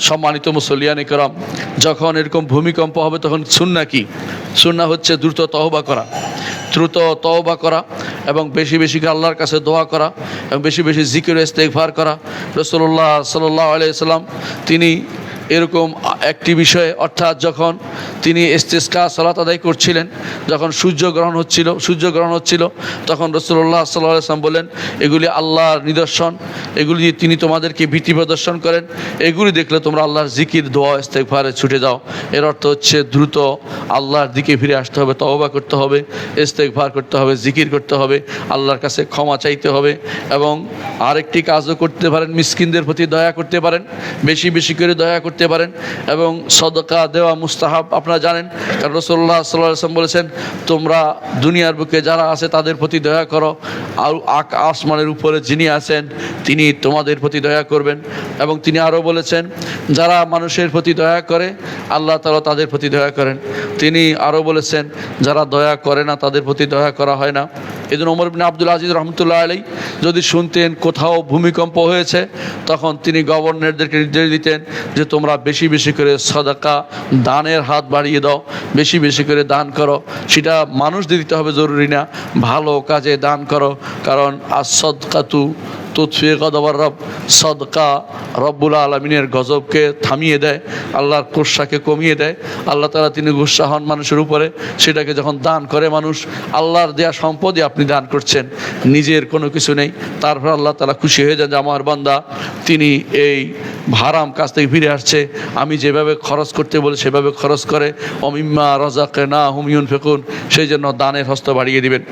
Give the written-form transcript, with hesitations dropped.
সম্মানিত মুসল্লিয়ান ইকরাম, যখন এরকম ভূমিকম্প হবে তখন সুন্নাহ কি? সুন্নাহ হচ্ছে দ্রুত তওবা করা এবং বেশি বেশি করে আল্লাহর কাছে দোয়া করা এবং বেশি বেশি জিকির ইস্তেগফার করা। রাসূলুল্লাহ সাল্লাল্লাহু আলাইহি সাল্লাম তিনি এরকম একটি বিষয়ে, অর্থাৎ যখন তিনি ইস্তিসকা সালাত আদায় করছিলেন, যখন সূর্যগ্রহণ হচ্ছিল তখন রাসূলুল্লাহ সাল্লাল্লাহু আলাইহি ওয়াসাল্লাম বলেন, এগুলি আল্লাহর নিদর্শন, এগুলি তিনি তোমাদেরকে ভীতি প্রদর্শন করেন, এগুলি দেখলে তোমরা আল্লাহর জিকির দোয়া ইস্তেগফারে ছুটে যাও। এর অর্থ হচ্ছে দ্রুত আল্লাহর দিকে ফিরে আসতে হবে, তওবা করতে হবে, ইস্তেগফার করতে হবে, জিকির করতে হবে, আল্লাহর কাছে ক্ষমা চাইতে হবে। এবং আরেকটি কাজও করতে পারেন, মিসকিনদের প্রতি দয়া করতে পারেন, বেশি বেশি করে দয়া করতে পারেন। এবং সদকা দেওয়া মুস্তাহাব, আপনারা জানেন, কারণ রাসূলুল্লাহ সাল্লাল্লাহু আলাইহি ওয়াসাল্লাম বলেছেন, তোমরা দুনিয়ার বুকে যারা আছে তাদের প্রতি দয়া করো, আর আসমানের উপরে যিনি আছেন তিনি তোমাদের প্রতি দয়া করবেন। এবং তিনি আরও বলেছেন, যারা মানুষের প্রতি দয়া করে আল্লাহ তাআলা তাদের প্রতি দয়া করেন। তিনি আরও বলেছেন, যারা দয়া করে না তাদের প্রতি দয়া করা হয় না। এই জন্য ওমর ইবনে আব্দুল আজিজ রহমতুল্লাহ আলাইহি যদি শুনতেন কোথাও ভূমিকম্প হয়েছে, তখন তিনি গভর্নরদেরকে নির্দেশ দিতেন যে তোমরা বেশি বেশি করে সাদাকা দানের হাত বাড়িয়ে দাও, বেশি বেশি করে দান করো। সেটা মানুষদের দিতে হবে জরুরি না, ভালো কাজে দান করো। কারণ as-সাদকাতু তুতফি গযবার রব, সদকা রব্বুল আলামিনের গজবকে থামিয়ে দেয়, আল্লাহর গোসাকে কমিয়ে দেয়। আল্লাহ তাআলা তিনি গোসা হন মানুষের উপরে। সেটাকে যখন দান করে মানুষ, আল্লাহর দেয়া সম্পদই আপনি দান করছেন, নিজের কোনো কিছু নেই, তারপর আল্লাহ তাআলা খুশি হয়ে যান যে আমার বান্দা তিনি এই হারাম কাজ থেকে ফিরে আসছে, আমি যেভাবে খরচ করতে বলে সেভাবে খরচ করে। অমিম্মা রাযাকনাহুম ইউনফিকুন, সেই জন্য দানের হস্ত বাড়িয়ে দিবেন।